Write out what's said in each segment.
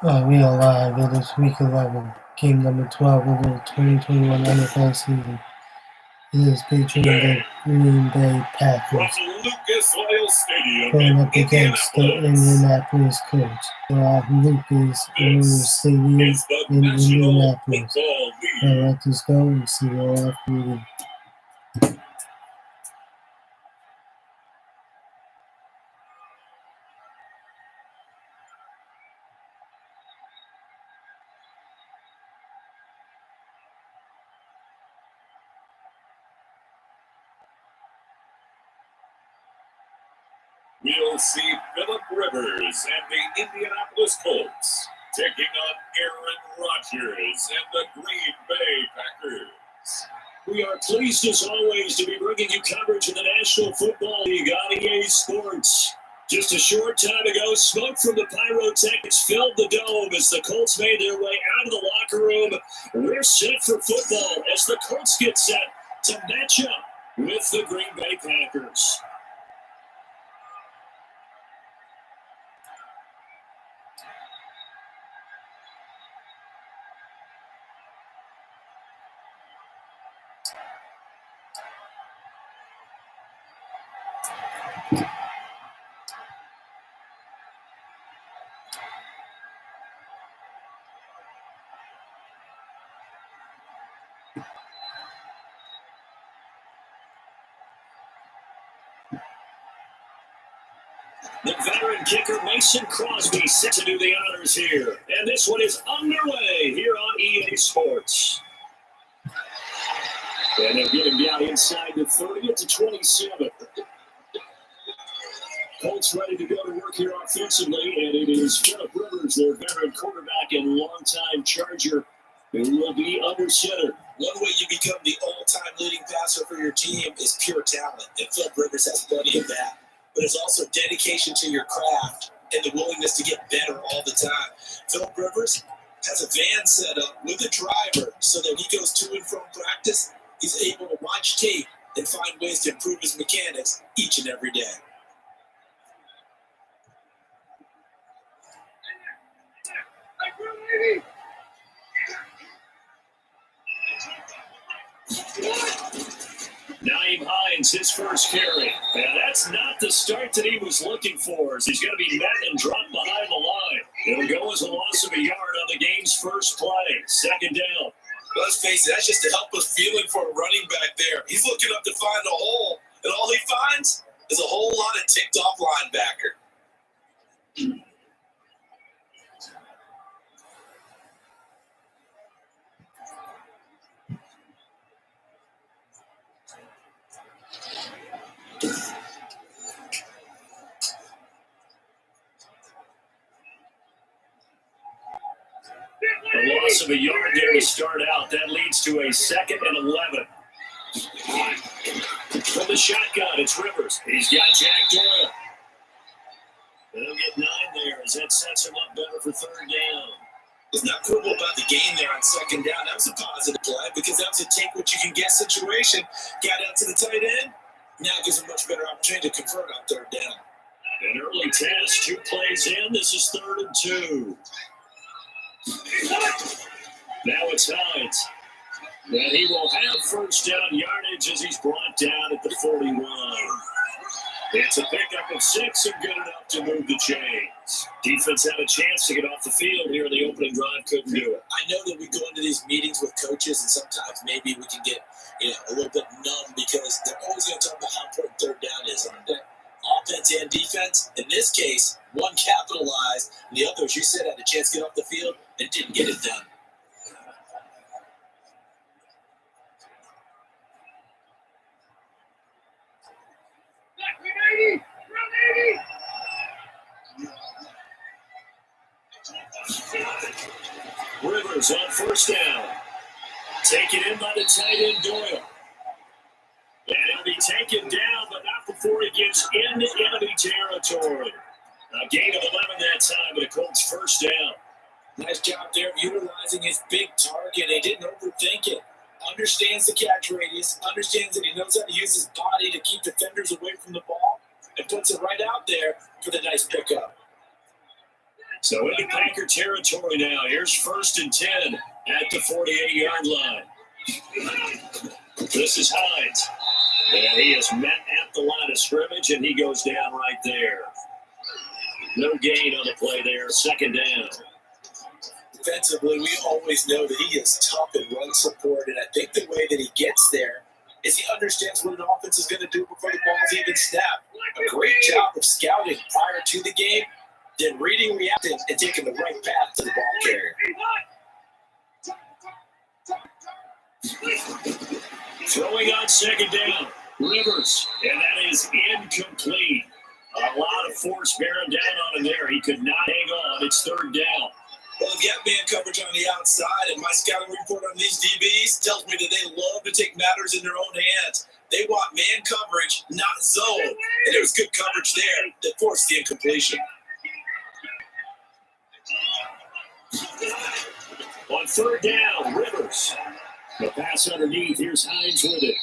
We are live. It is week 11, game number 12 of the 2021 NFL season. It is featuring the Green Bay Packers going up against the Indianapolis Colts. Lucas Oil Stadium in Indianapolis. Now let us go and see all after we We'll see Philip Rivers and the Indianapolis Colts taking on Aaron Rodgers and the Green Bay Packers. We are pleased as always to be bringing you coverage of the National Football League on EA Sports. Just a short time ago, smoke from the pyrotechnics filled the dome as the Colts made their way out of the locker room. We're set for football as the Colts get set to match up with the Green Bay Packers. The veteran kicker Mason Crosby set to do the honors here. And this one is underway here on EA Sports. And they'll get him down inside the 30 to 27. Colts ready to go to work here offensively, and it is Philip Rivers, their veteran quarterback and longtime Charger, who will be under center. One way you become the all-time leading passer for your team is pure talent, and Philip Rivers has plenty of that. But it's also dedication to your craft and the willingness to get better all the time. Philip Rivers has a van set up with a driver so that he goes to and from practice. He's able to watch tape and find ways to improve his mechanics each and every day. Naeem Hines, his first carry. And that's not the start that he was looking for, as he's going to be met and dropped behind the line. It'll go as a loss of a yard on the game's first play. Second down. Let's face it, that's just a helpless feeling for a running back there. He's looking up to find a hole, and all he finds is a whole lot of ticked-off linebacker. A loss of a yard there to start out. That leads to a 2nd and 11. From the shotgun, it's Rivers. He's got Jack Doyle. They'll get 9 there as that sets him up better for third down. What's not cool about the game there on second down, that was a positive play because that was a take what you can get situation. Got out to the tight end. Now it gives him a much better opportunity to convert on third down. An early test, 2 plays in. This is 3rd and 2. Now it's Hines. And he will have first down yardage as he's brought down at the 41. It's a pickup of 6 and good enough to move the chains. Defense had a chance to get off the field here in the opening drive, couldn't do it. I know that we go into these meetings with coaches, and sometimes maybe we can get a little bit numb because they're always going to talk about how important third down is on offense and defense. In this case, one capitalized, and the other, as you said, had a chance to get off the field and didn't get it done. Rivers on first down. Taken in by the tight end Doyle. And he'll be taken down, but not before he gets into enemy territory. A gain of 11 that time, but a Colts first down. Nice job there of utilizing his big target. He didn't overthink it. Understands the catch radius. Understands that he knows how to use his body to keep defenders away from the ball. And puts it right out there for the nice pickup. So into Packer territory now. Here's 1st and 10 at the 48-yard line. This is Hines. And he is met at the line of scrimmage, and he goes down right there. No gain on the play there. 2nd down. Defensively, we always know that he is tough in run support, and I think the way that he gets there is he understands what an offense is going to do before the ball's even snapped. A great job of scouting prior to the game, then reading, reacting, and taking the right path to the ball carrier. Throwing on 2nd down. Rivers, and that is incomplete. A lot of force bearing down on him there. He could not hang on. It's 3rd down. Well, if you have man coverage on the outside, and my scouting report on these DBs tells me that they love to take matters in their own hands. They want man coverage, not zone. And there was good coverage there that forced the incompletion. On 3rd down, Rivers. The pass underneath. Here's Hines with it.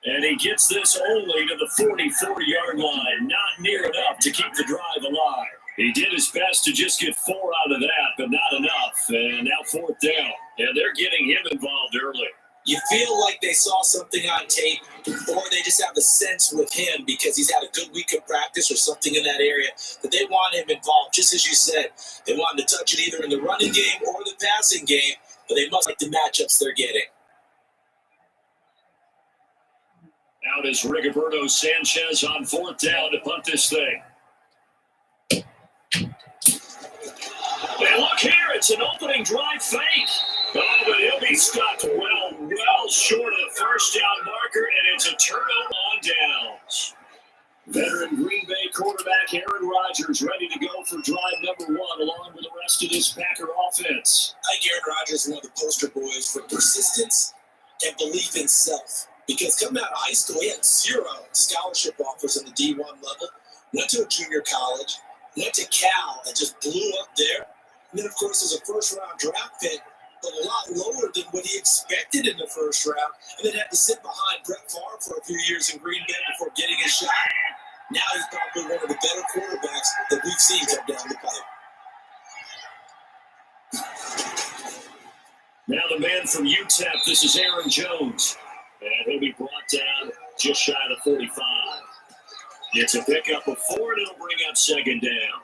And he gets this only to the 40-yard line. Not near enough to keep the drive alive. He did his best to just get 4 out of that, but not enough. And now 4th down. And they're getting him involved early. You feel like they saw something on tape, or they just have a sense with him because he's had a good week of practice or something in that area that they want him involved. Just as you said, they want him to touch it either in the running game or the passing game, but they must like the matchups they're getting. Out is Rigoberto Sanchez on 4th down to punt this thing. And look here, it's an opening drive fake. Oh, but he'll be stopped well short of the 1st down marker, and it's a turnover on downs. Veteran Green Bay quarterback Aaron Rodgers ready to go for drive number 1 along with the rest of this Packer offense. I think Aaron Rodgers is one of the poster boys for persistence and belief in self. Because coming out of high school, he had 0 scholarship offers on the D1 level, went to a junior college, went to Cal and just blew up there. And then, of course, as a first-round draft pick, but a lot lower than what he expected in the first round, and then had to sit behind Brett Favre for a few years in Green Bay before getting his shot. Now he's probably one of the better quarterbacks that we've seen come down the pipe. Now the man from UTEP, this is Aaron Jones. And he'll be brought down just shy of the 45. It's a pickup of 4, and it'll bring up 2nd down.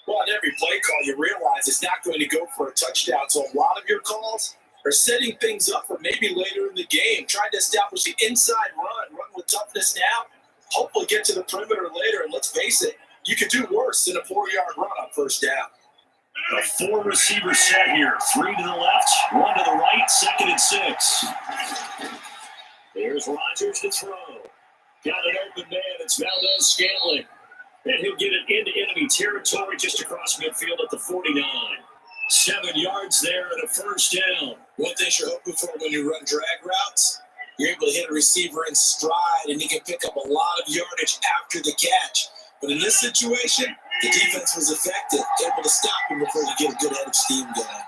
Well, on every play call, you realize it's not going to go for a touchdown. So a lot of your calls are setting things up for maybe later in the game, trying to establish the inside run with toughness now, hopefully get to the perimeter later. And let's face it, you could do worse than a 4-yard run on 1st down. A 4-receiver set here. 3 to the left, 1 to the right, 2nd and 6. There's Rodgers to throw. Got an open man. It's Valdez-Scantling. And he'll get it into enemy territory just across midfield at the 49. 7 yards there and a 1st down. One thing you're hoping for when you run drag routes, you're able to hit a receiver in stride, and he can pick up a lot of yardage after the catch. But in this situation, the defense was effective, able to stop him before you get a good head of steam going.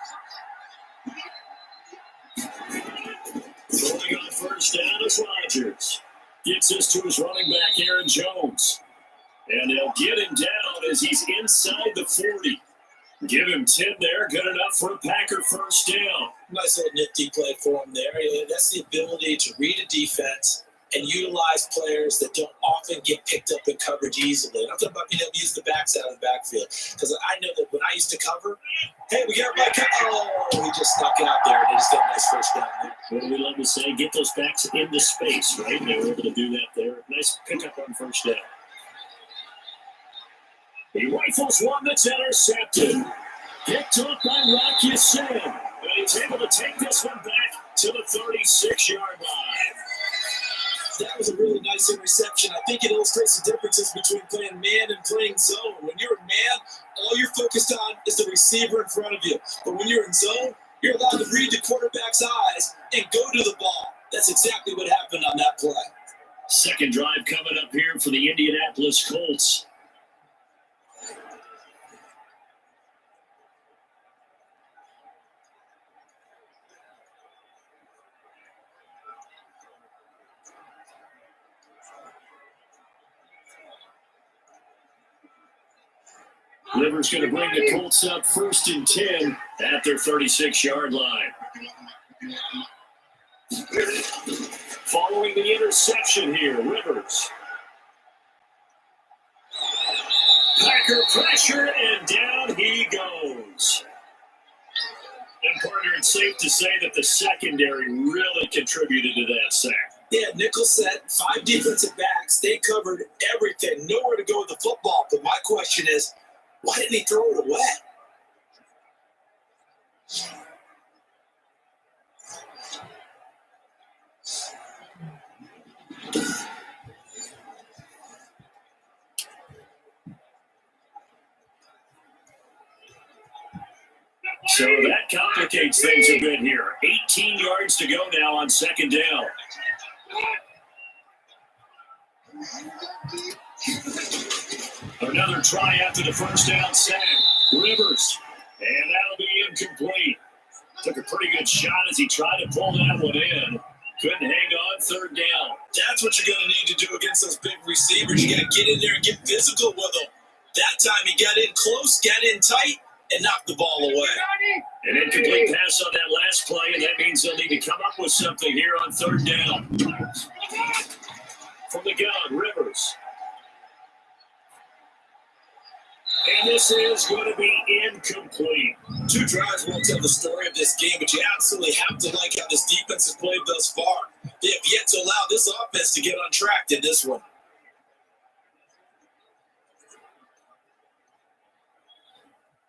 Throwing on 1st down is Rodgers. Gets this to his running back, Aaron Jones. And they'll get him down as he's inside the 40. Give him 10 there. Good enough for a Packer 1st down. Nice little nifty play for him there. That's the ability to read a defense and utilize players that don't often get picked up in coverage easily. And I'm talking about being able to use the backs out of the backfield. Because I know that when I used to cover, hey, we got everybody. Oh, he just stuck out there, and they just got a nice 1st down. What do we love to say? Get those backs into space, right? And they were able to do that there. Nice pickup on 1st down. He rifles one that's intercepted. Picked up by Rocky Sin. And he's able to take this one back to the 36-yard line. That was a really nice interception. I think it illustrates the differences between playing man and playing zone. When you're a man, all you're focused on is the receiver in front of you. But when you're in zone, you're allowed to read the quarterback's eyes and go to the ball. That's exactly what happened on that play. 2nd drive coming up here for the Indianapolis Colts. Rivers going to bring the Colts up 1st and 10 at their 36-yard line. Following the interception here, Rivers. Packer pressure, and down he goes. And partner, it's safe to say that the secondary really contributed to that sack. Yeah, nickel set, 5 defensive backs. They covered everything. Nowhere to go with the football. But my question is, why didn't he throw it away? So that complicates things a bit here. 18 yards to go now on 2nd down. Another try after the 1st down sack. Rivers. And that'll be incomplete. Took a pretty good shot as he tried to pull that one in. Couldn't hang on 3rd down. That's what you're going to need to do against those big receivers. You got to get in there and get physical with them. That time he got in close, got in tight, and knocked the ball away. An incomplete pass on that last play, and that means they'll need to come up with something here on 3rd down. From the gun, Rivers. And this is going to be incomplete. 2 drives won't tell the story of this game, but you absolutely have to like how this defense has played thus far. They have yet to allow this offense to get on track in this one.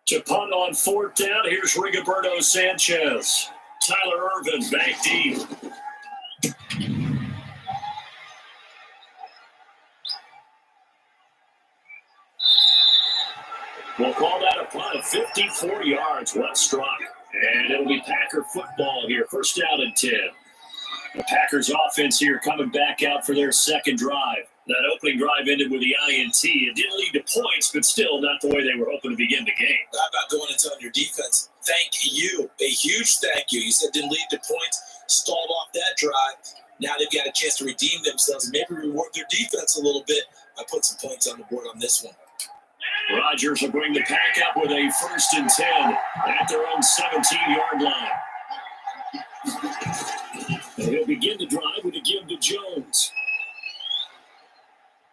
To punt on 4th down, here's Rigoberto Sanchez. Tyler Irvin back deep. We'll call that a punt of 54 yards. Well struck. And it'll be Packer football here. 1st down and 10. The Packers offense here coming back out for their 2nd drive. That opening drive ended with the INT. It didn't lead to points, but still not the way they were hoping to begin the game. How about going and telling your defense, thank you, a huge thank you. You said didn't lead to points, stalled off that drive. Now they've got a chance to redeem themselves and maybe reward their defense a little bit by putting some points on the board on this one. Rodgers will bring the Pack up with a 1st and 10 at their own 17-yard line. And he'll begin the drive with a give to Jones.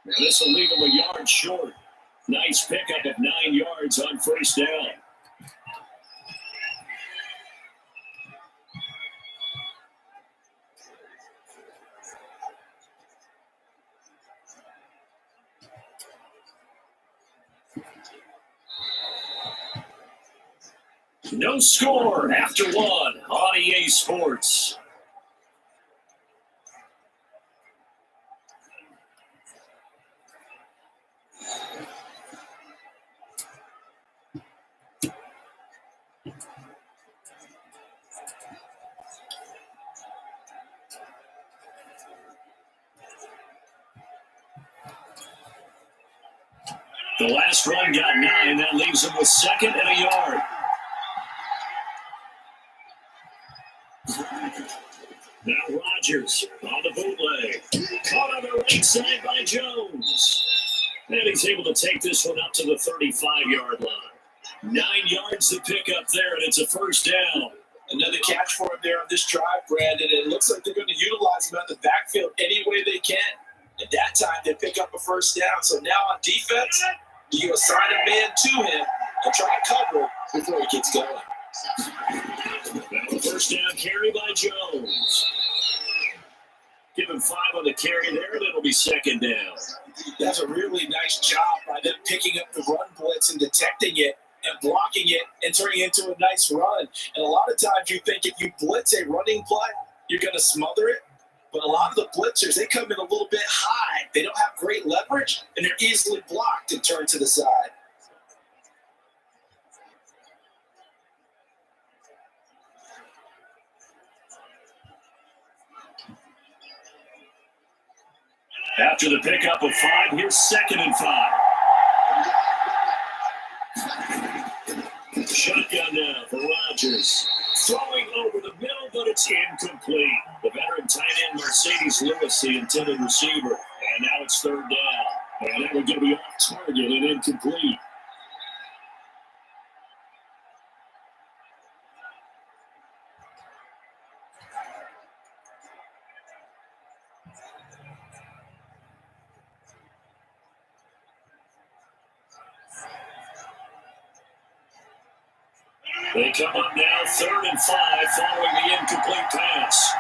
Now this will leave him a yard short. Nice pickup of 9 yards on 1st down. No score after 1 on EA Sports. The last run got 9. That leaves him with 2nd and a yard. Now Rodgers on the bootleg. Caught on the right side by Jones. And he's able to take this one up to the 35-yard line. 9 yards to pick up there, and it's a 1st down. Another catch for him there on this drive, Brandon. It looks like they're going to utilize him out the backfield any way they can. At that time, they pick up a 1st down. So now on defense, you assign a man to him and try to cover before he gets going. Now 1st down carry by Jones. Give him 5 on the carry there, and it'll be 2nd down. That's a really nice job by them picking up the run blitz and detecting it and blocking it and turning it into a nice run. And a lot of times you think if you blitz a running play, you're going to smother it. But a lot of the blitzers, they come in a little bit high. They don't have great leverage, and they're easily blocked and turned to the side. After the pickup of 5, here's 2nd and 5. Shotgun now for Rodgers. Throwing over the middle, but it's incomplete. The veteran tight end Mercedes Lewis, the intended receiver. And now it's 3rd down. And that would get me off target and incomplete. They come up now, 3rd and 5, following the incomplete pass.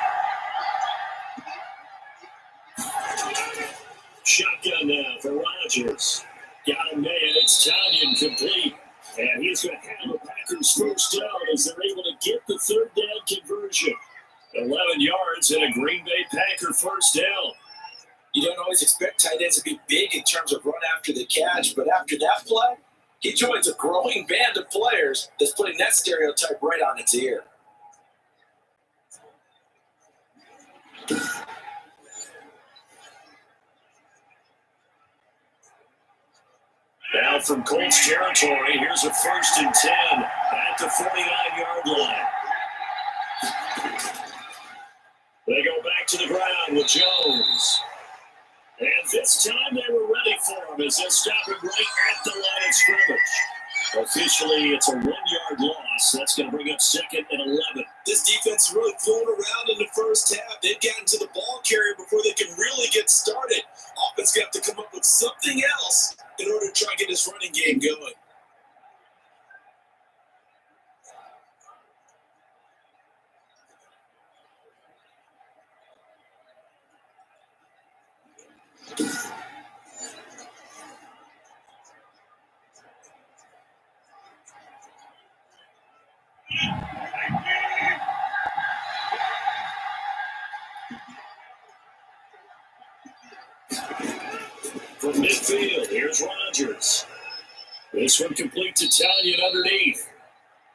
Shotgun now for Rodgers. Got him man, it's Tanyan complete. And he's going to have the Packers first down as they're able to get the 3rd down conversion. 11 yards and a Green Bay Packer first down. You don't always expect tight ends to be big in terms of run after the catch, but after that play, he joins a growing band of players that's putting that stereotype right on its ear. Now from Colts territory, here's a 1st and 10 at the 49-yard line. They go back to the ground with Jones. And this time they were ready for him as they stop him right at the line of scrimmage. Officially, it's a 1-yard loss. That's going to bring up 2nd and 11. This defense is really thrown around in the first half. They've gotten to the ball carrier before they can really get started. Offense got to come up with something else in order to try and get this running game going. From midfield, here's Rodgers. This one complete to Tanyan underneath.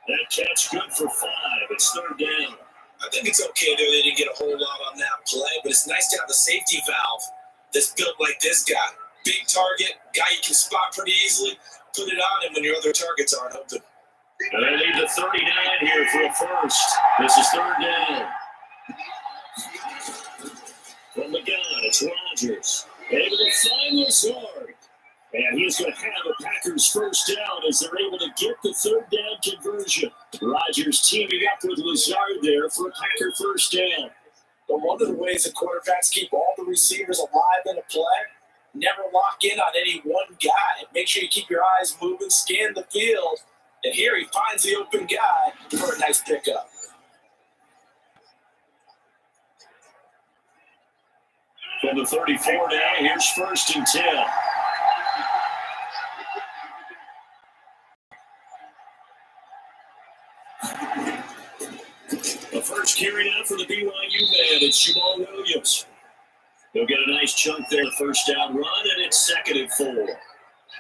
That catch good for 5. It's 3rd down. I think it's okay though they didn't get a whole lot on that play, but it's nice to have a safety valve that's built like this guy. Big target, guy you can spot pretty easily. Put it on him when your other targets aren't open. And they need the 39 here for a first. This is 3rd down. From the gun, it's Rodgers. Able to find Lazard. And he's going to have a Packers first down as they're able to get the 3rd down conversion. Rodgers teaming up with Lazard there for a Packer first down. But one of the ways that quarterbacks keep all the receivers alive in a play, never lock in on any one guy. Make sure you keep your eyes moving, scan the field. And here he finds the open guy for a nice pickup. From the 34 now, here's 1st and 10. The first carry out for the BYU man, it's Jamal Williams. He'll get a nice chunk there, the first down run, and it's 2nd and 4.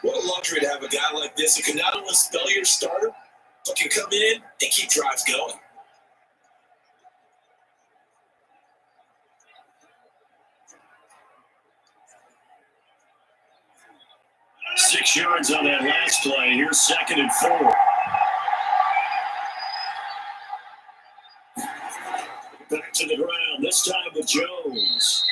What a luxury to have a guy like this who can not only spell your starter, but can come in and keep drives going. Six yards on that last play. Here's 2nd and 4. Back to the ground, this time with Jones.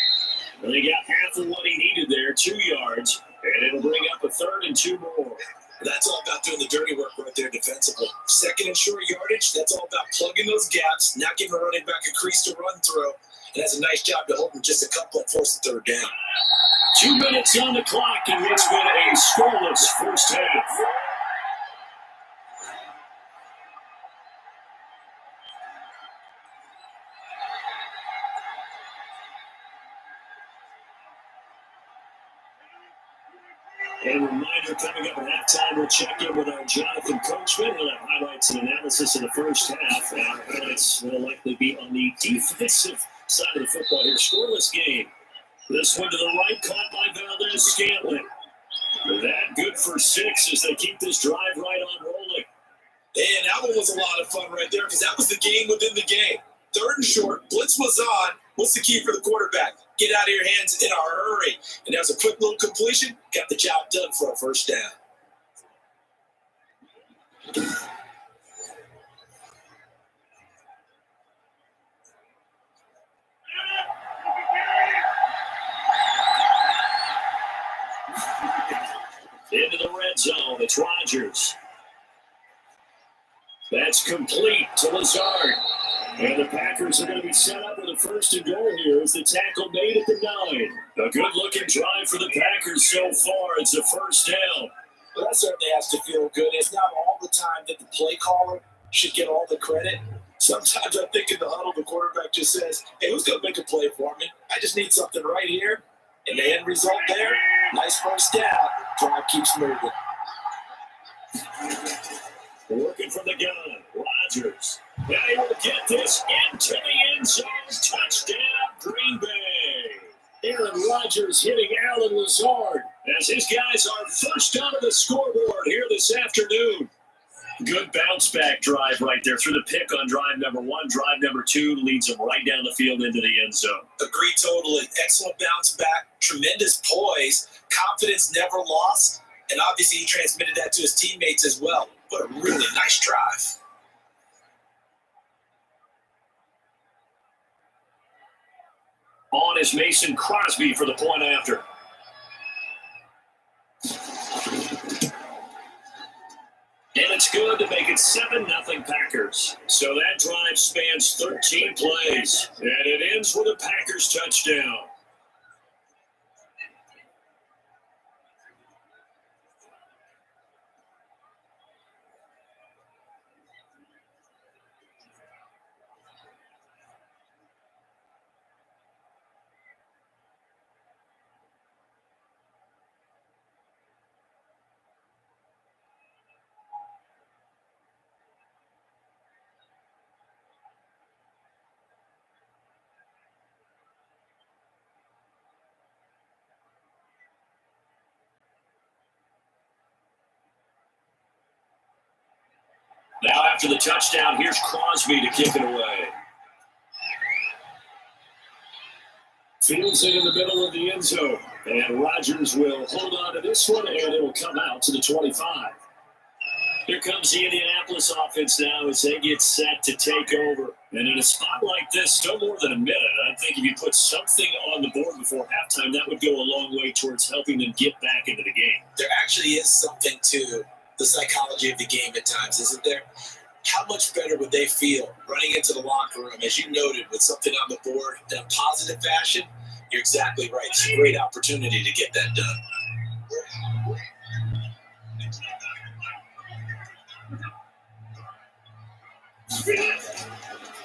And he got half of what he needed there, 2 yards, and it'll bring up a 3rd and 2 more. That's all about doing the dirty work right there defensively. 2nd and short yardage, that's all about plugging those gaps, not giving a running back a crease to run through. It has a nice job to hold him just a couple and force the 3rd down. 2 minutes on the clock, and it's been a scoreless first half. And a reminder, coming up at halftime, we'll check in with our Jonathan Coachman. We'll have highlights and analysis of the first half. And our highlights will likely be on the defensive side of the football here. Scoreless game. This one to the right, caught by Valdez-Scantling. That good for 6 as they keep this drive right on rolling. And that one was a lot of fun right there because that was the game within the game. 3rd and short, blitz was on. What's the key for the quarterback? Get out of your hands in a hurry. And that was a quick little completion. Got the job done for a first down. Into the red zone, it's Rodgers. That's complete to Lazard. And the Packers are going to be set up with a on first and goal here is the tackle made at the 9. A good-looking drive for the Packers so far. It's a first down. Well, that certainly has to feel good. It's not all the time that the play caller should get all the credit. Sometimes I think in the huddle, the quarterback just says, hey, who's going to make a play for me? I just need something right here. And the end result there, nice first down. Drive keeps moving. Working from the gun, Rodgers. They will get this into the end zone. Touchdown, Green Bay. Aaron Rodgers hitting Allen Lazard as his guys are first onto the scoreboard here this afternoon. Good bounce back drive right there through the pick on drive number 1. Drive number 2 leads them right down the field into the end zone. Agree totally. Excellent bounce back. Tremendous poise. Confidence never lost. And obviously he transmitted that to his teammates as well. What a really nice drive. On is Mason Crosby for the point after. And it's good to make it 7-0 Packers. So that drive spans 13 plays. And it ends with a Packers touchdown. Now after the touchdown, here's Crosby to kick it away. Fields it in the middle of the end zone. And Rodgers will hold on to this one, and it'll come out to the 25. Here comes the Indianapolis offense now as they get set to take over. And in a spot like this, no more than a minute. I think if you put something on the board before halftime, that would go a long way towards helping them get back into the game. There actually is something to the psychology of the game at times, isn't there? How much better would they feel running into the locker room, as you noted, with something on the board in a positive fashion? You're exactly right. It's a great opportunity to get that done.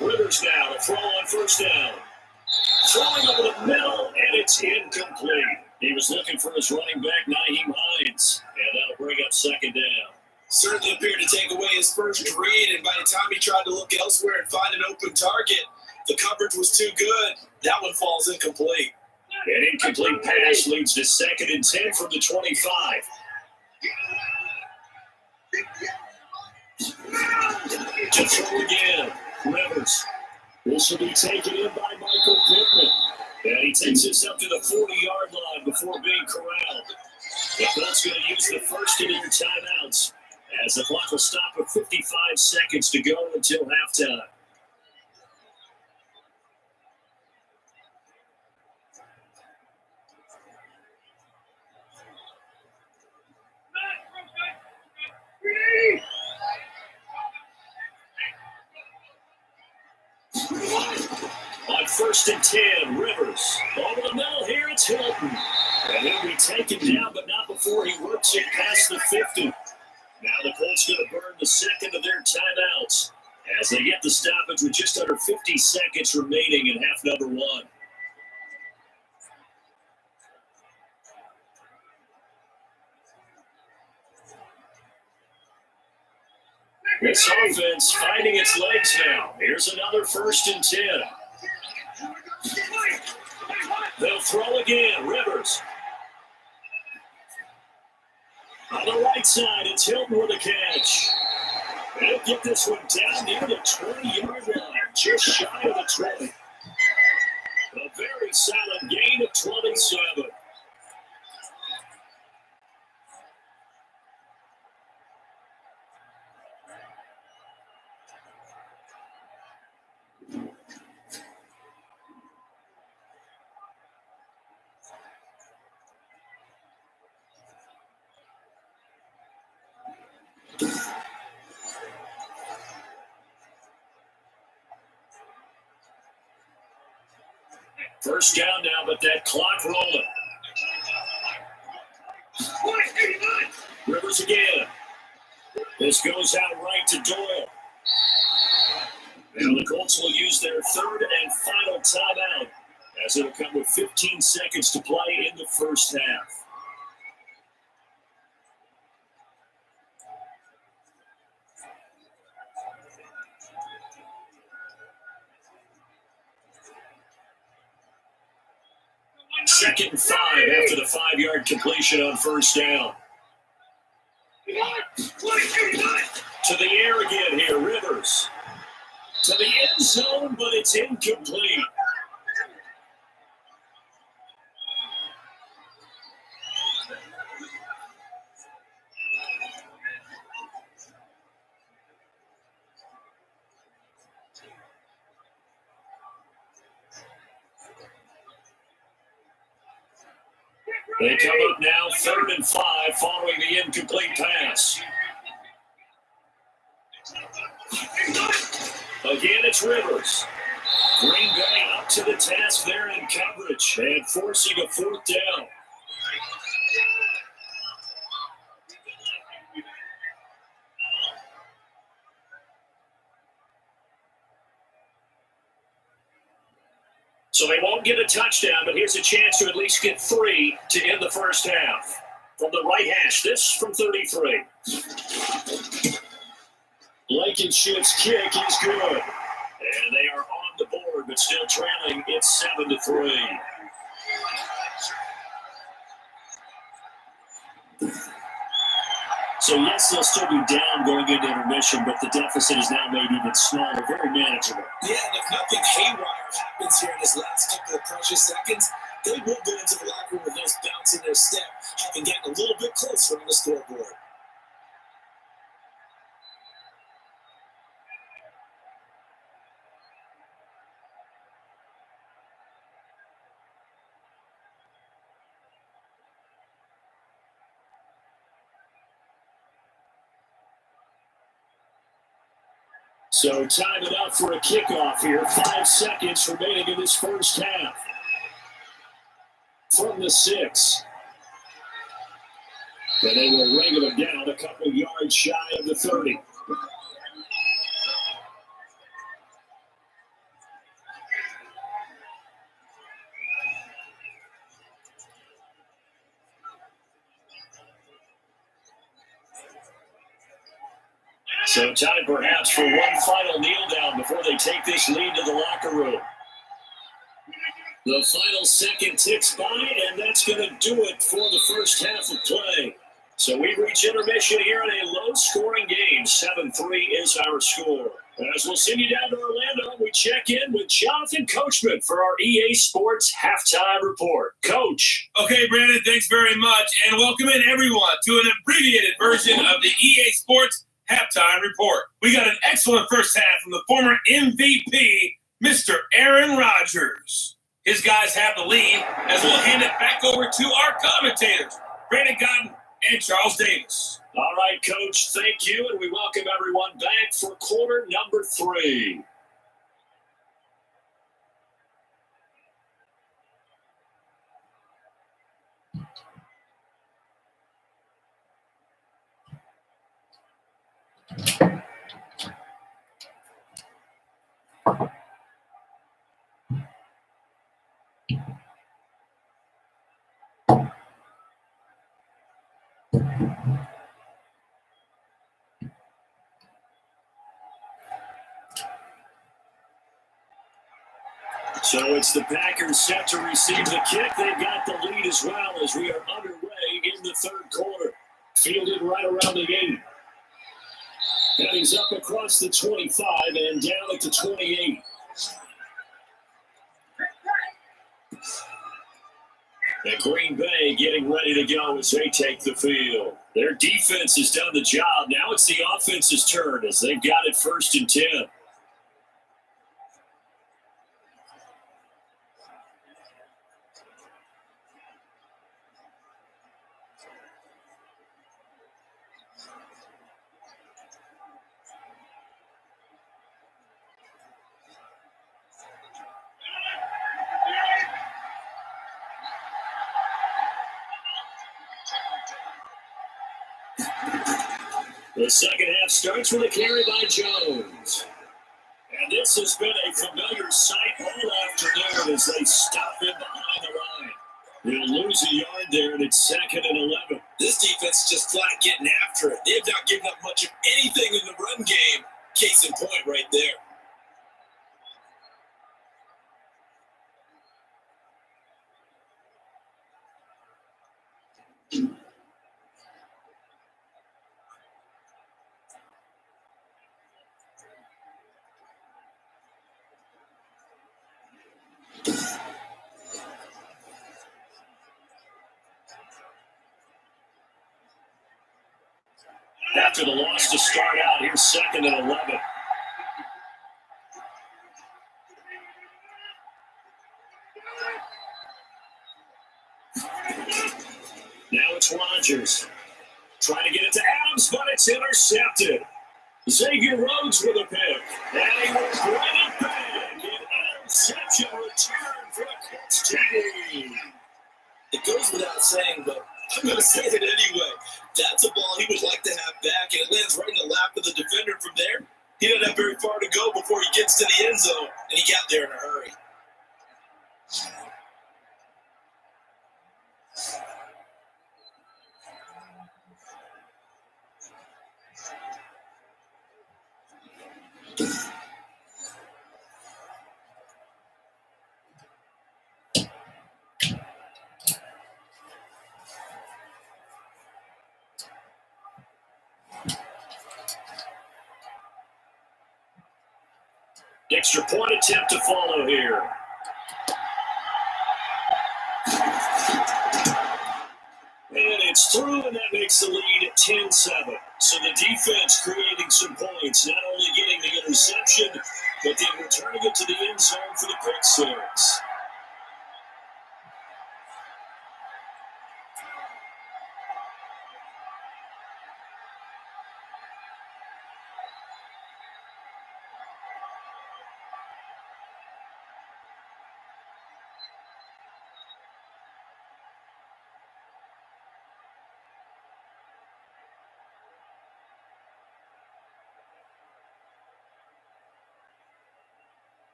Rivers now to throw on first down. Throwing over the middle, and it's incomplete. He was looking for his running back, Nyheim Hines, and that'll bring up second down. Certainly appeared to take away his first read, and by the time he tried to look elsewhere and find an open target, the coverage was too good. That one falls incomplete. An incomplete pass leads to 2nd and 10 from the 25. To throw again, Rivers. This will be taken in by Michael Pittman. And he takes this up to the 40-yard line before being corralled. The Colts going to use the first of their timeouts as the clock will stop with 55 seconds to go until halftime. On 1st and 10, Rivers. Over the middle here, it's Hilton. And he'll be taken down, but not before he works it past the 50. Now the Colts going to burn the second of their timeouts as they get the stoppage with just under 50 seconds remaining in half number 1. This offense finding its legs now. Here's another 1st and 10. They'll throw again. Rivers. On the right side, it's Hilton with a catch. They'll get this one down near the 20-yard line, just shy of the 20. A very solid gain of 27. First down now, but that clock rolling. Rivers again. This goes out right to Doyle. And the Colts will use their third and final timeout, as it'll come with 15 seconds to play in the first half. Second and 5 after the 5-yard completion on first down. To the air again here, Rivers. To the end zone, but it's incomplete. They come up now, 3rd and 5, following the incomplete pass. Again, it's Rivers. Green Bay up to the task there in coverage and forcing a 4th down. So they won't get a touchdown, but here's a chance to at least get 3 to end the first half. From the right hash, this from 33. Blankenship's kick is good. And they are on the board, but still trailing. It's 7-3. So, yes, they'll still be down going into intermission, but the deficit is now made even smaller, very manageable. Yeah, and if nothing haywire happens here in this last couple of precious seconds, they will go into the locker room with those bounce in their step, having gotten a little bit closer on the scoreboard. So time it up for a kickoff here. 5 seconds remaining in this first half. From the 6. And they will wrangle them down a couple of yards shy of the 30. So time perhaps for one final kneel down before they take this lead to the locker room. The final second ticks by, and that's going to do it for the first half of play. So we reach intermission here in a low-scoring game. 7-3 is our score. As we'll send you down to Orlando, we check in with Jonathan Coachman for our EA Sports Halftime Report. Coach. Okay, Brandon, thanks very much. And welcome in, everyone, to an abbreviated version of the EA Sports Halftime Report. We got an excellent first half from the former MVP, Mr. Aaron Rodgers. His guys have the lead as we'll hand it back over to our commentators, Brandon Cotton and Charles Davis. All right, Coach, thank you, and we welcome everyone back for quarter number 3. So it's the Packers set to receive the kick. They've got the lead as well as we are underway in the third quarter. Fielded right around the 8. And he's up across the 25 and down at the 28. And Green Bay getting ready to go as they take the field. Their defense has done the job. Now it's the offense's turn as they've got it 1st and 10. The second half starts with a carry by Jones. And this has been a familiar sight all afternoon as they stop him behind the line. They'll lose a yard there, and it's 2nd and 11. This defense is just flat getting after it. They have not given up much of anything in the run game. Case in point right there. After the loss to start out, here's 2nd and 11. Now it's Rodgers. Trying to get it to Adams, but it's intercepted. Xavier Rhodes with a pick. And he will bring it back. An interception return for the Colts team. It goes without saying, but I'm going to say it anyway. That's a ball he would like to have back, and it lands right in the lap of the defender from there. He didn't have very far to go before he gets to the end zone, and he got there in a hurry. Extra point attempt to follow here. And it's through, and that makes the lead at 10-7. So the defense creating some points, not only getting the interception, but then returning it to the end zone for the pick six.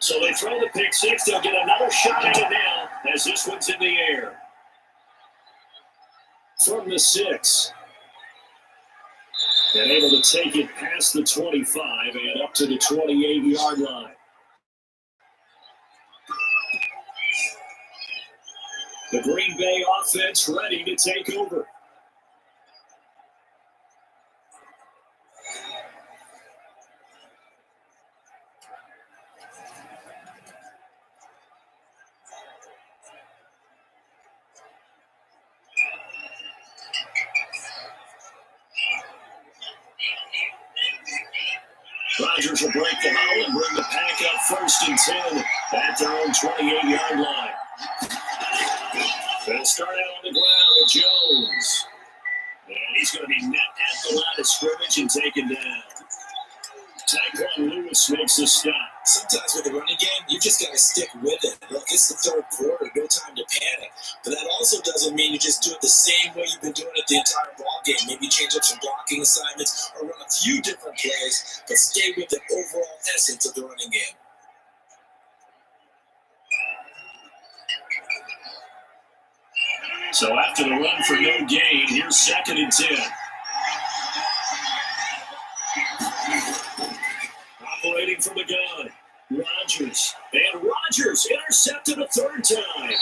So they throw the pick six. They'll get another shot at it now as this one's in the air. From the 6. And able to take it past the 25 and up to the 28-yard line. The Green Bay offense ready to take over. Rodgers will break the huddle and bring the pack up 1st and 10 at their own 28-yard line. They'll start out on the ground with Jones. And he's going to be met at the line of scrimmage and taken down. Tyquan Lewis makes the stop. Sometimes with the running game, you just got to stick with it. Look, it's the 3rd quarter, no time to panic. But that also doesn't mean you just do it the same way you've been doing it the entire ball game. Maybe change up some blocking assignments or run a few different plays, but stay with the overall essence of the running game. So after the run for no gain, here's 2nd and 10. Operating from the gun, Rodgers. And Rodgers intercepted a 3rd time.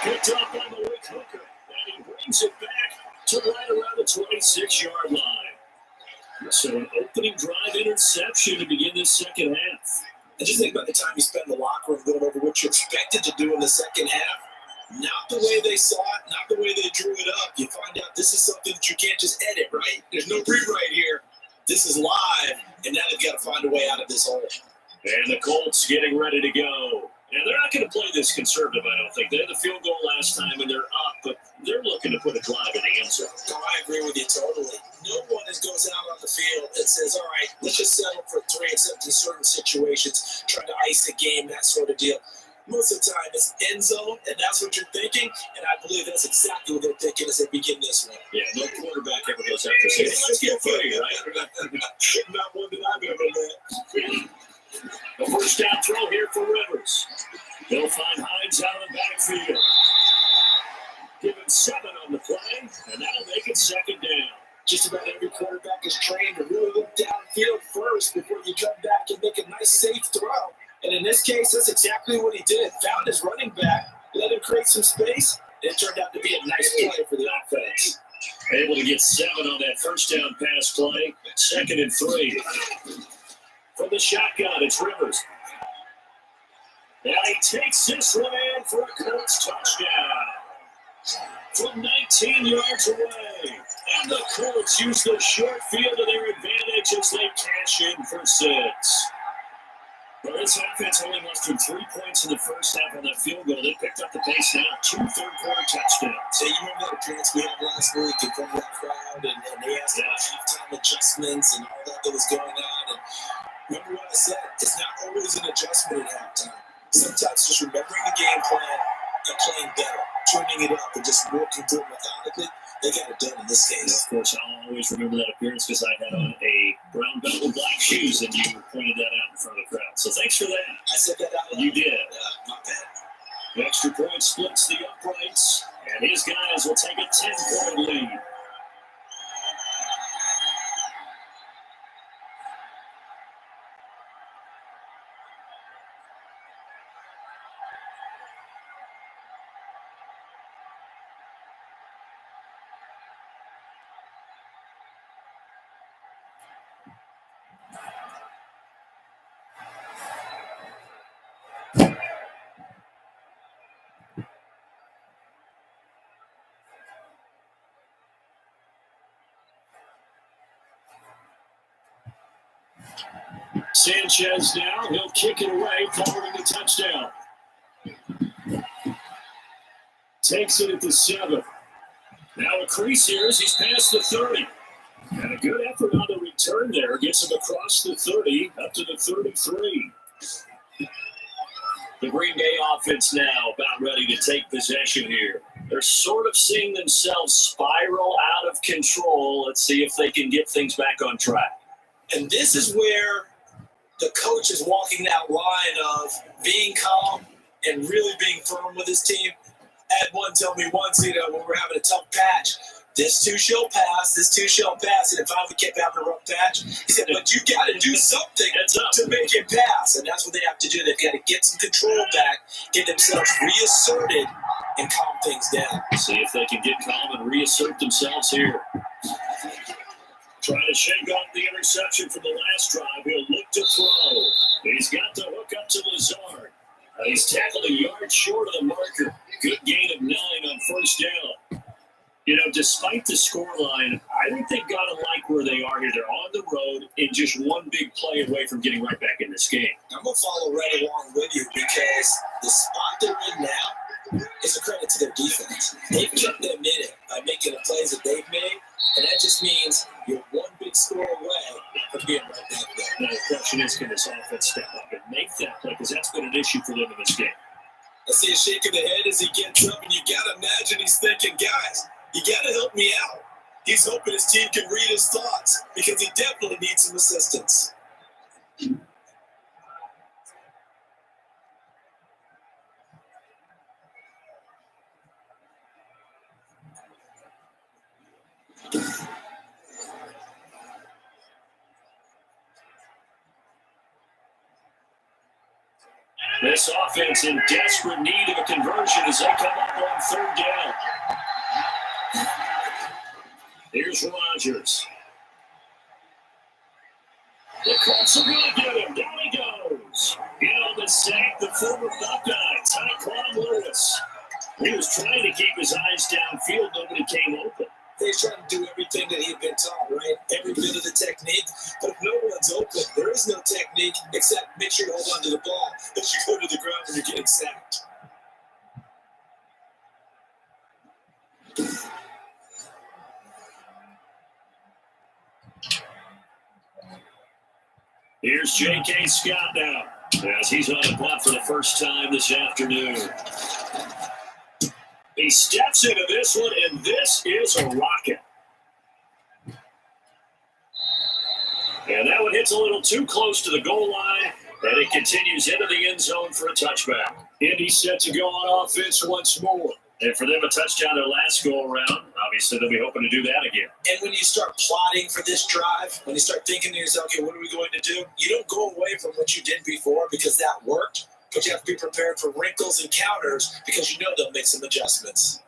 Picked up by Malik Hooker. And he brings it back to right around the 26-yard line. So an opening drive interception to begin this 2nd half. And just think about the time you spend in the locker room going over what you expected to do in the 2nd half. Not the way they saw it, not the way they drew it up. You find out this is something that you can't just edit, right? There's no rewrite here. This is live, and now they've got to find a way out of this hole. And the Colts getting ready to go. Now, they're not going to play this conservative, I don't think. They had the field goal last time, and they're up, but they're looking to put a drive in the end zone. No, I agree with you totally. No one goes out on the field and says, all right, let's just settle for 3 except in certain situations, trying to ice the game, that sort of deal. Most of the time, it's end zone, and that's what you're thinking. And I believe that's exactly what they're thinking as they begin this one. Yeah, no quarterback ever goes after saying, let's get funny, right? Not one that I've ever met. The first down throw here for Rivers. They'll find Hines out of the backfield. Give him 7 on the play, and that'll make it second down. Just about every quarterback is trained to really look downfield first before you come back and make a nice, safe throw. And in this case, that's exactly what he did. Found his running back, let him create some space, and it turned out to be a nice play for the offense. Able to get 7 on that first down pass play. 2nd and 3. From the shotgun, it's Rivers. And he takes this one in for a Colts touchdown. From 19 yards away. And the Colts use the short field to their advantage as they cash in for 6. Well, this offense only mustered 3 points in the first half on that field goal. They picked up the pace now. 2 third-quarter touchdowns. So you remember that appearance we had last week in front of that crowd, and they asked about halftime adjustments and all that was going on. And remember what I said? It's not always an adjustment at halftime. Sometimes just remembering the game plan and playing better, tuning it up, and just working through it methodically. They got it done in this case. Of course, I'll always remember that appearance because I had on a brown belt with black shoes, and you pointed that out in front of the crowd. So thanks for that. I said that out loud. You did. Not bad. The extra point splits the uprights, and his guys will take a 10-point lead. Sanchez now, he'll kick it away, forwarding the touchdown. Takes it at the 7. Now a crease here as he's past the 30. And a good effort on the return there. Gets him across the 30, up to the 33. The Green Bay offense now about ready to take possession here. They're sort of seeing themselves spiral out of control. Let's see if they can get things back on track. And this is where the coach is walking that line of being calm and really being firm with his team. Had one tell me once, when we're having a tough patch, this too shall pass, this too shall pass. And if I kept having a rough patch, he said, but you got to do something to make it pass. And that's what they have to do. They've got to get some control back, get themselves reasserted, and calm things down. See if they can get calm and reassert themselves here. Trying to shake off the interception from the last drive. He'll look to throw. He's got the hook up to Lazard. He's tackled a yard short of the marker. Good gain of 9 on first down. Despite the scoreline, I think they've got to like where they are here. They're on the road and just one big play away from getting right back in this game. I'm going to follow right along with you because the spot they're in now is a credit to their defense. They've kept them in it by making the plays that they've made. And that just means you're one big score away from being right back there. Now, the question is, can this offense step up and make that play? Because that's been an issue for them in this game. I see a shake of the head as he gets up, and you got to imagine he's thinking, guys, you got to help me out. He's hoping his team can read his thoughts because he definitely needs some assistance. This offense in desperate need of a conversion as they come up on third down. Here's Rodgers. The Colts are going to get him. Down he goes. In on the sack, the former Buckeye, Tyquan Lewis. He was trying to keep his eyes downfield. Nobody came open. He's trying to do everything that he had been taught, right? Every bit of the technique. But if no one's open, there is no technique except make sure you hold on to the ball as you go to the ground when you're getting sacked. Here's J.K. Scott now. As he's on the punt for the first time this afternoon. He steps into this one, and this is a rocket. And that one hits a little too close to the goal line, and it continues into the end zone for a touchback. Indy set to go on offense once more. And for them, a touchdown their last go-around. Obviously, they'll be hoping to do that again. And when you start plotting for this drive, when you start thinking to yourself, okay, what are we going to do? You don't go away from what you did before because that worked, but you have to be prepared for wrinkles and counters because you know they'll make some adjustments.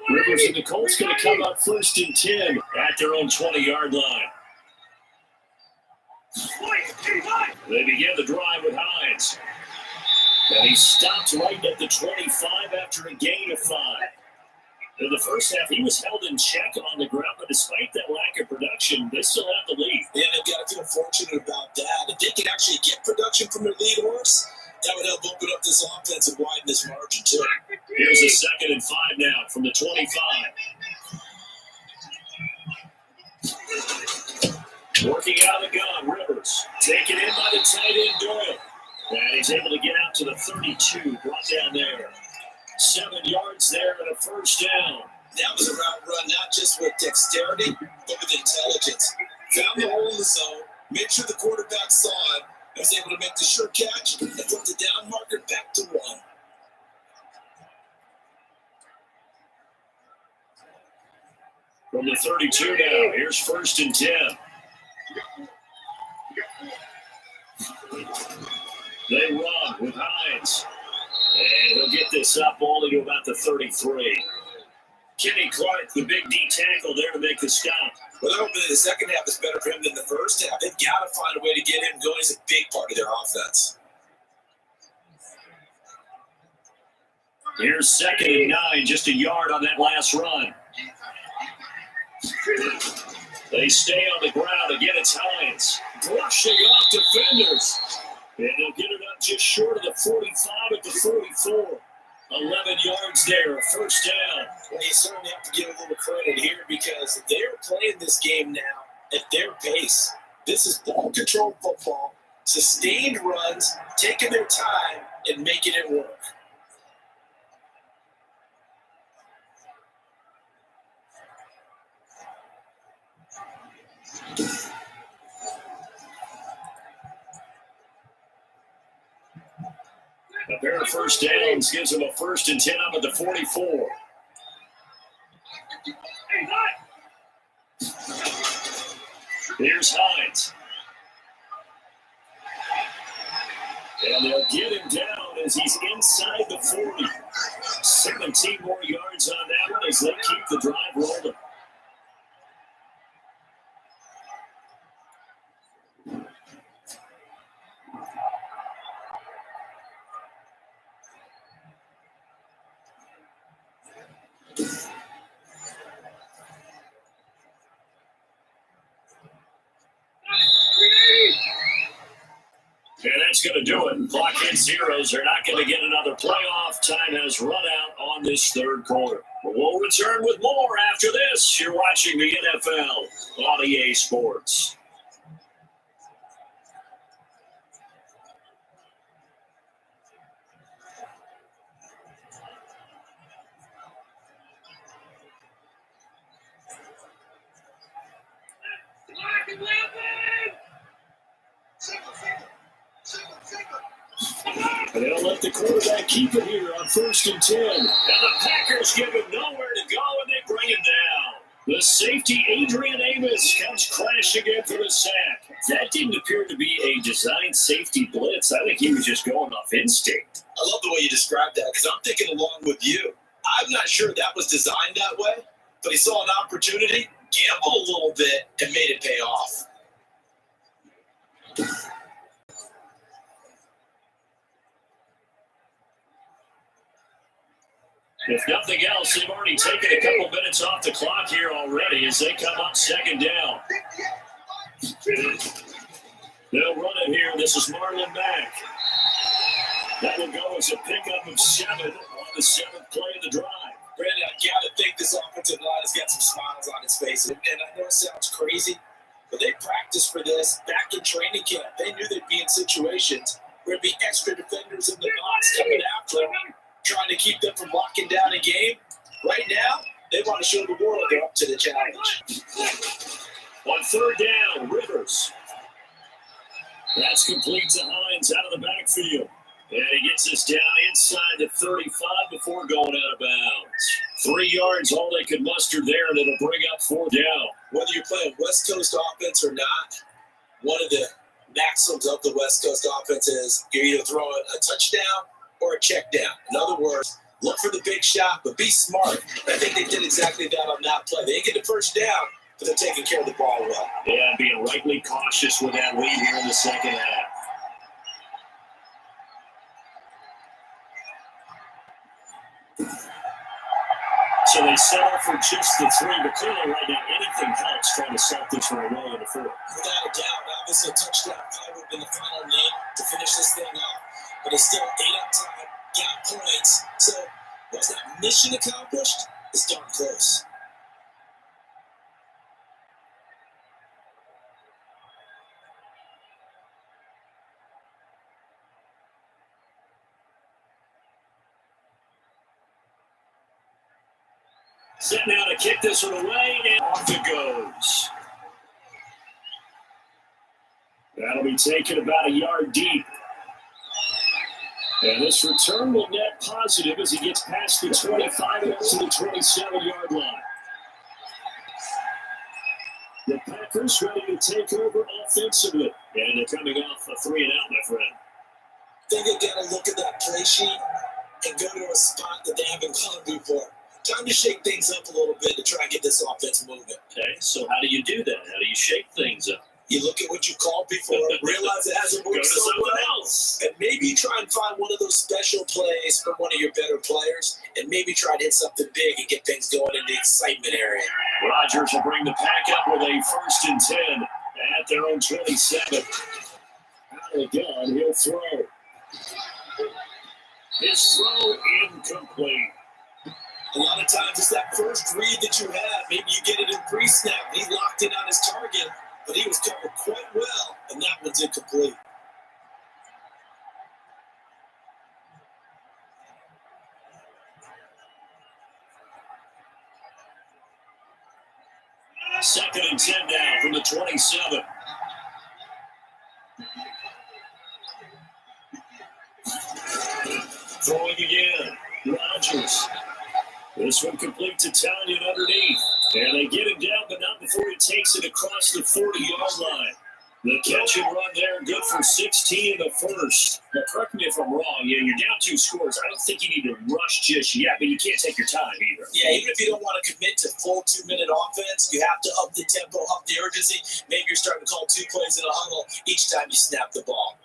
Rivers and the Colts going to come up 1st and 10 at their own 20-yard line. They begin the drive with Hines. And he stopped right at the 25 after a gain of 5. In the first half, he was held in check on the ground, but despite that lack of production, they still have the lead. Yeah, they've got to feel fortunate about that. If they can actually get production from their lead horse, that would help open up this offense and widen this margin, too. Here's a 2nd and 5 now from the 25. Working out of the gun, Rivers. Taken in by the tight end, Doyle. And he's able to get out to the 32, brought down there. 7 yards there and a first down. That was a route run, not just with dexterity, but with intelligence. Found the hole in the zone, made sure the quarterback saw it, and was able to make the sure catch and put the down marker back to 1. From the 32 now, here's 1st and 10. They run with Hines. And he'll get this up only to about the 33. Kenny Clark, the big D tackle there to make the stop. Well, they're hoping the second half is better for him than the first half. They've got to find a way to get him going. He's a big part of their offense. Here's 2nd and 9, just a yard on that last run. They stay on the ground. Again, it's Hines. Brushing off defenders. And they'll get it up just short of the 45 at the 44. 11 yards there, a first down. Well, you certainly have to give a little credit here because they're playing this game now at their pace. This is ball control football, sustained runs, taking their time and making it work. A pair of first downs gives them a 1st and 10 up at the 44. Here's Hines. And they'll get him down as he's inside the 40. 17 more yards on that one as they keep the drive rolling. And that's going to do it. Clock hits zeros. They're not going to get another playoff. Time has run out on this 3rd quarter. But we'll return with more after this. You're watching the NFL on EA Sports. They'll let the quarterback keep it here on 1st and 10. And the Packers give him nowhere to go, and they bring him down. The safety, Adrian Amos, comes crashing in for the sack. That didn't appear to be a designed safety blitz. I think he was just going off instinct. I love the way you described that because I'm thinking along with you. I'm not sure that was designed that way, but he saw an opportunity, gambled a little bit, and made it pay off. If nothing else, they've already taken a couple minutes off the clock here already as they come up 2nd down. They'll run it here. This is Marlon Mack. That will go as a pickup of 7 on the 7th play of the drive. Brandon, I got to think this offensive line has got some smiles on its face. And I know it sounds crazy, but they practiced for this back in training camp. They knew they'd be in situations where there'd be extra defenders in the box coming after them, trying to keep them from locking down a game. Right now, they want to show the world they're up to the challenge. On third down, Rivers. That's complete to Hines out of the backfield. And he gets us down inside the 35 before going out of bounds. 3 yards, all they could muster there, and it'll bring up 4 down. Whether you're playing West Coast offense or not, one of the maxims of the West Coast offense is you're either throwing a touchdown or a check down. In other words, look for the big shot, but be smart. I think they did exactly that on that play. They didn't get the first down, but they're taking care of the ball well. Yeah, being rightly cautious with that lead here in the second half. So they settle for just the 3, but clearly right now anything helps trying to stop this from rolling in the 4. Without a doubt, obviously a touchdown probably would have been the final name to finish this thing off, but it's still 8 up time, got points. So was that mission accomplished? It's darn close. Set now to kick this one away, and off it goes. That'll be taken about a yard deep. And this return will net positive as he gets past the 25 and up to the 27-yard line. The Packers ready to take over offensively. And they're coming off a 3 and out, my friend. I think they got to look at that play sheet and go to a spot that they haven't gone before. Time to shake things up a little bit to try and get this offense moving. Okay, so how do you do that? How do you shake things up? You look at what you called before, realize it hasn't worked so well, and maybe try and find one of those special plays from one of your better players, and maybe try to hit something big and get things going in the excitement area. Rodgers will bring the pack up with a 1st and 10 at their own 27. Out of the gun, he'll throw. His throw incomplete. A lot of times it's that first read that you have. Maybe you get it in pre-snap. He locked in on his target, but he was covered quite well, and that one's incomplete. Second and 10 down from the 27. Throwing again. Rodgers. This one complete to Tanya underneath. And they get him down, but not before he takes it across the 40-yard line. The catch and run there, good for 16 in the first. Now, correct me if I'm wrong. Yeah, you're down 2 scores. I don't think you need to rush just yet, but you can't take your time either. Yeah, even if you don't want to commit to full 2-minute offense, you have to up the tempo, up the urgency. Maybe you're starting to call 2 plays in a huddle each time you snap the ball.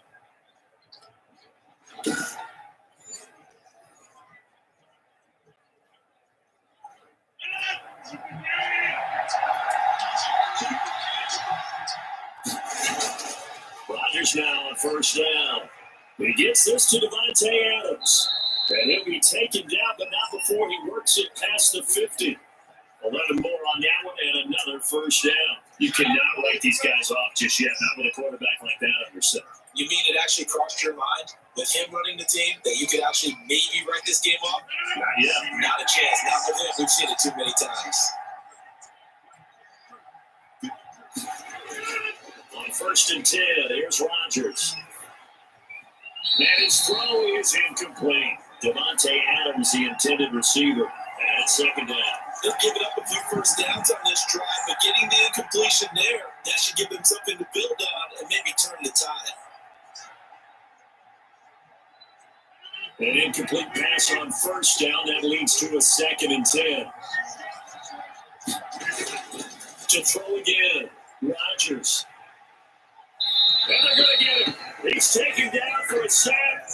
Rodgers now on 1st down. He gets this to Devontae Adams. And he'll be taken down, but not before he works it past the 50. 11 more on that one and another 1st down. You cannot write these guys off just yet, not with a quarterback like that on your side. You mean it actually crossed your mind with him running the team that you could actually maybe write this game off? Not yet. Not a chance. Not with him. We've seen it too many times. On 1st and 10, here's Rodgers. And his throw is incomplete. Devontae Adams, the intended receiver, at 2nd down. They've given up a few 1st downs on this drive, but getting the incompletion there, that should give them something to build on and maybe turn the tide. An incomplete pass on 1st down. That leads to a 2nd and 10. To throw again, Rodgers. And they're going to get him. He's taken down for a sack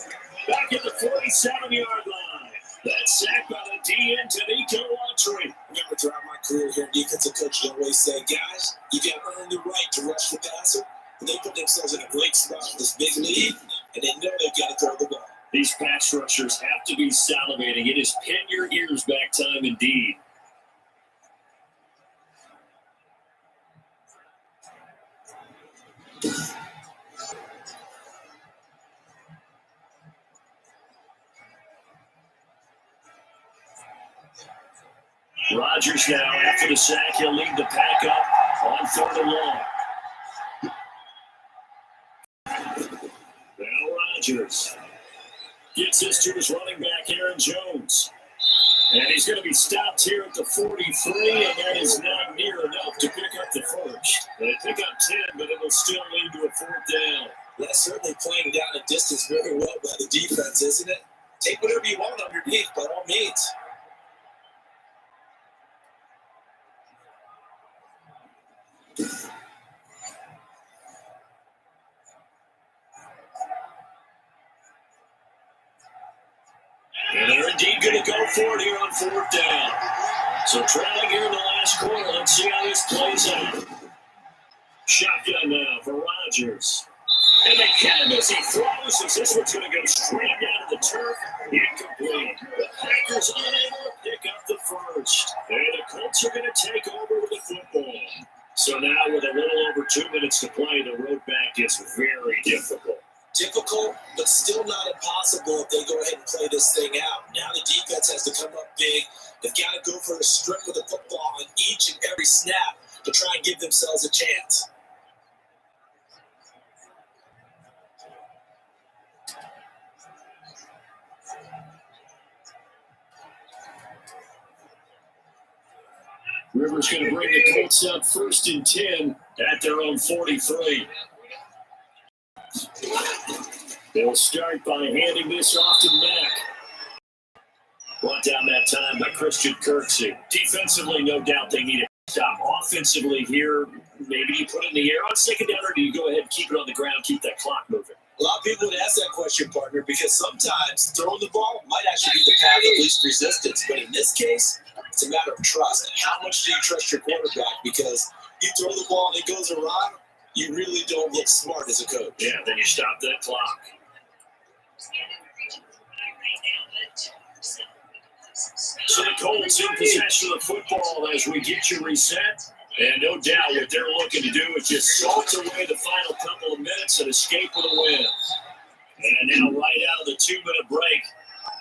back at the 47-yard line. That sack by the DN, Tanico Autry. Remember, throughout my career here, defensive coaches always say, guys, you got to earn the right to rush the passer. And they put themselves in a great spot with this big lead, and they know they've got to throw the ball. These pass rushers have to be salivating. It is pin your ears back time indeed. Rodgers now, after the sack, he'll lead the pack up on 3rd and long. Now Rodgers gets this to his running back, Aaron Jones. And he's going to be stopped here at the 43, and that is not near enough to pick up the first. They pick up 10, but it will still lead to a 4th down. That's certainly playing down a distance very well by the defense, isn't it? Take whatever you want underneath, by all means. And they're indeed going to go for it here on 4th down. So trailing here in the last quarter. Let's see how this plays out. Shotgun now for Rodgers. And they hit him as he throws. As this one's going to go straight down to the turf. Incomplete. The Packers unable to pick up the first. And the Colts are going to take over with the football. So now with a little over 2 minutes to play, the road back gets very difficult. Difficult, but still not impossible if they go ahead and play this thing out. Now the defense has to come up big. They've got to go for a strip with the football on each and every snap to try and give themselves a chance. Rivers going to bring the Colts up 1st and 10 at their own 43. They'll start by handing this off to Mack. Brought down that time by Christian Kirksey. Defensively, no doubt they need a stop. Offensively here, maybe you put it in the air on 2nd down, or do you go ahead and keep it on the ground, keep that clock moving? A lot of people would ask that question, partner, because sometimes throwing the ball might actually be the path of least resistance. But in this case, it's a matter of trust. And how much do you trust your quarterback? Because you throw the ball and it goes awry, you really don't look smart as a coach. Yeah, then you stop that clock. So the Colts in possession of the football as we get you reset. And no doubt what they're looking to do is just salt away the final couple of minutes and escape with a win. And now right out of the 2-minute break,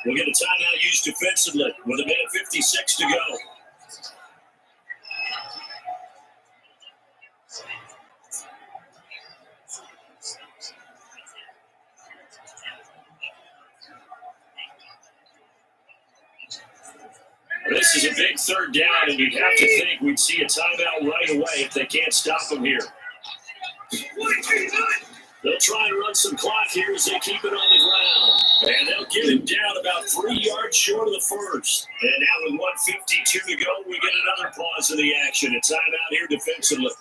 we'll get a timeout used defensively with 1:56 to go. This is a big 3rd down, and you'd have to think we'd see a timeout right away if they can't stop them here. They'll try and run some clock here as they keep it on the ground. And they'll get him down about 3 yards short of the first. And now with 1:52 to go, we get another pause of the action. A timeout here defensively.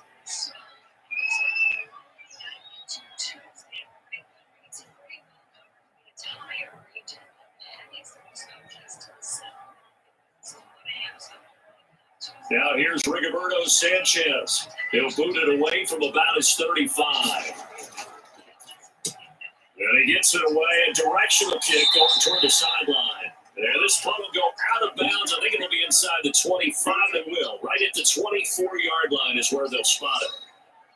Now here's Rigoberto Sanchez. He'll boot it away from about his 35. And he gets it away, a directional kick going toward the sideline. And this punt will go out of bounds. I think it'll be inside the 25. It will. Right at the 24-yard line is where they'll spot it.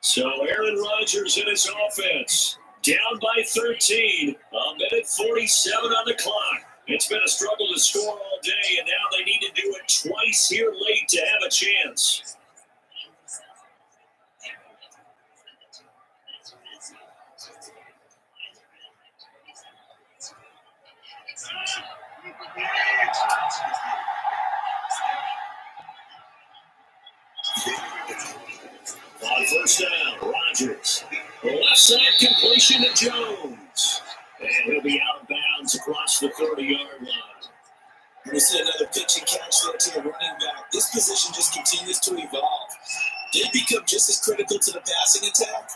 So Aaron Rodgers and his offense down by 13. 1:47 on the clock. It's been a struggle to score all day, and now they need to do it twice here late to have a chance. On 1st down, Rodgers. Left side completion to Jones. And he'll be out of bounds across the 30-yard line. We see another pitch and catch there to the running back. This position just continues to evolve. They become just as critical to the passing attack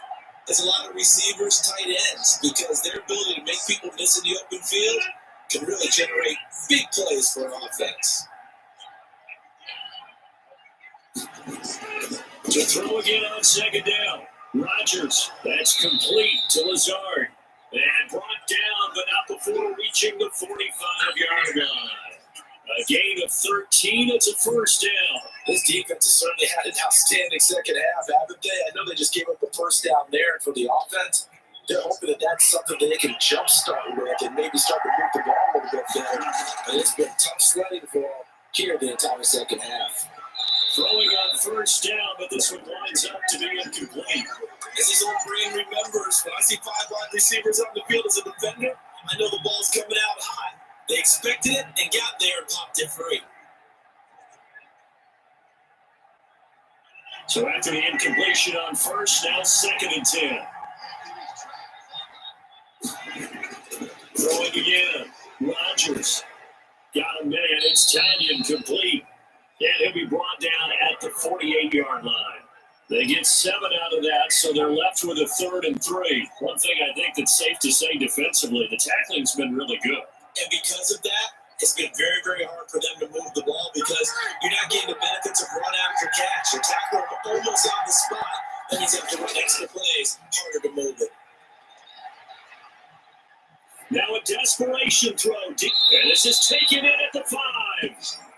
as a lot of receivers, tight ends, because their ability to make people miss in the open field can really generate big plays for an offense. To throw again on 2nd down. Rodgers, that's complete to Lazard. And brought down, but not before reaching approaching the 45-yard line. A gain of 13. It's a first down. This defense has certainly had an outstanding second half, haven't they? I know they just gave up a first down there, and for the offense, they're hoping that that's something that they can jumpstart with and maybe start to move the ball a little bit better. But it's been tough sledding for them here the entire second half. Throwing on first down, but this one lines up to be incomplete. As his old brain remembers, when I see 5 wide receivers on the field as a defender, I know the ball's coming out hot. They expected it and got there and popped it free. So after the incompletion on first, now 2nd and 10. Throwing again. Rodgers. Got a minute. It's tied incomplete. And he'll be brought down at the 48-yard line. They get 7 out of that, so they're left with a 3rd and 3. One thing I think that's safe to say defensively, the tackling's been really good. And because of that, it's been very, very hard for them to move the ball because you're not getting the benefits of run after catch. You're tackling almost on the spot. Then he's have to run extra plays, harder to move it. Now a desperation throw deep, and this is taken in at the 5.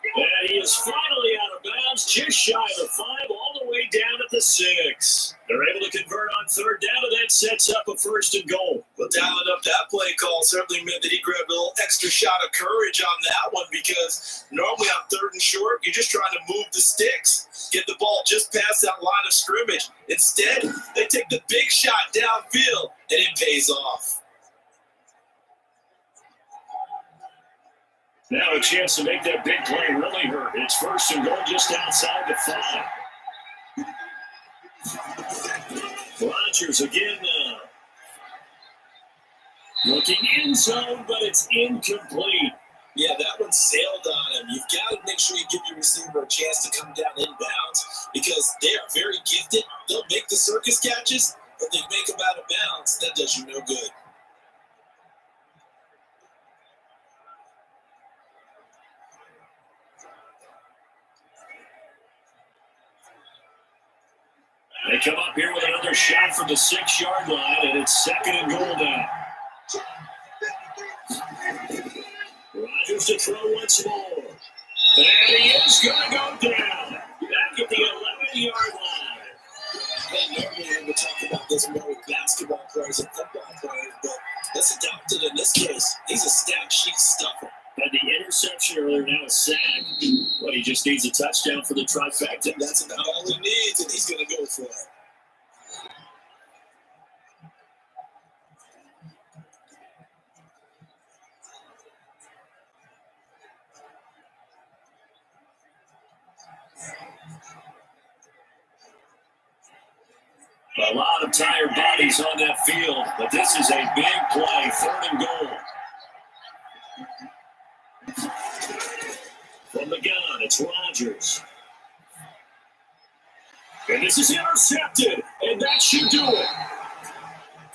And he is finally out of bounds, just shy of the 5, all the way down at the 6. They're able to convert on 3rd down, and that sets up a 1st and goal. Well, dialing up that play call certainly meant that he grabbed a little extra shot of courage on that one because normally on 3rd and short, you're just trying to move the sticks, get the ball just past that line of scrimmage. Instead, they take the big shot downfield, and it pays off. Now a chance to make that big play really hurt. It's 1st and goal just outside the 5. Rodgers again now. Looking in zone, but it's incomplete. Yeah, that one sailed on him. You've got to make sure you give your receiver a chance to come down inbounds because they are very gifted. They'll make the circus catches, but they make them out of bounds. That does you no good. They come up here with another shot from the 6-yard line, and it's 2nd and goal now. Rodgers to throw once more. And he is going to go down. Back at the 11-yard line. Well, normally we talk about this more with basketball players and football players, but that's adopted in this case. He's a stat sheet stuffer. Had the interception earlier, now a sack. But he just needs a touchdown for the trifecta. That's about all he needs, and he's going to go for it. A lot of tired bodies on that field, but this is a big play, 3rd and goal. From the gun, it's Rodgers. And this is intercepted, and that should do it.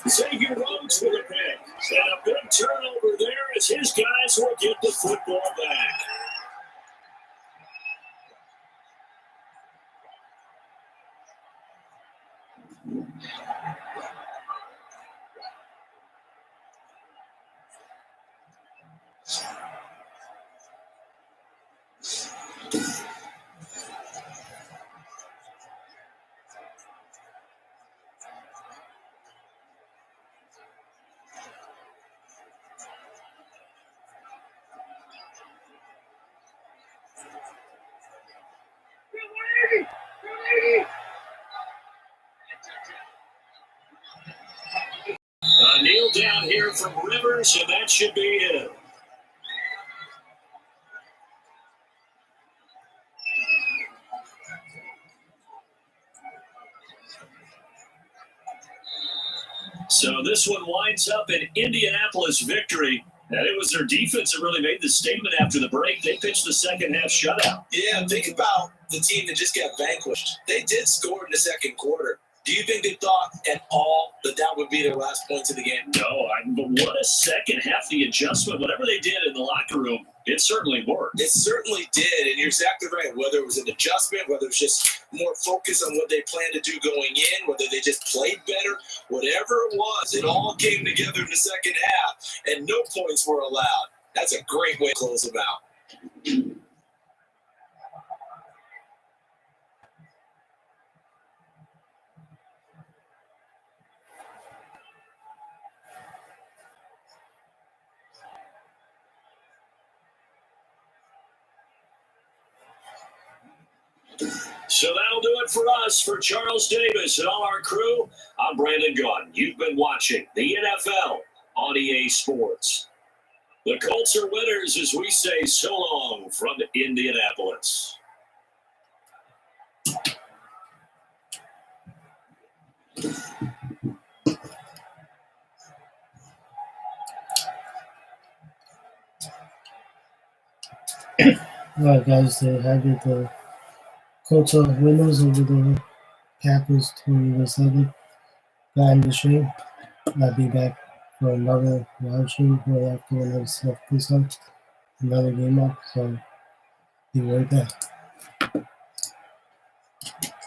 Xavier Rhodes with a pick. And a big turnover there as his guys will get the football back. Kneel down here from Rivers, and that should be it. So this one winds up an Indianapolis victory. And it was their defense that really made the statement after the break. They pitched the second half shutout. Yeah, think about the team that just got vanquished. They did score in the second quarter. Do you think they thought at all that that would be their last points of the game? No, but what a second half, the adjustment, whatever they did in the locker room, It certainly worked. It certainly did, and you're exactly right. Whether it was an adjustment, whether it was just more focus on what they planned to do going in, whether they just played better, whatever it was, it all came together in the second half, and no points were allowed. That's a great way to close them out. So that'll do it for us. For Charles Davis and all our crew, I'm Brandon Gunn. You've been watching the NFL on EA Sports. The Colts are winners as we say so long from Indianapolis. Alright, guys, so have it. The Colts are winners over the Packers 20-7. Glad the stream. I'll be back for another live stream right after another stuff this up, another game up. So be right back.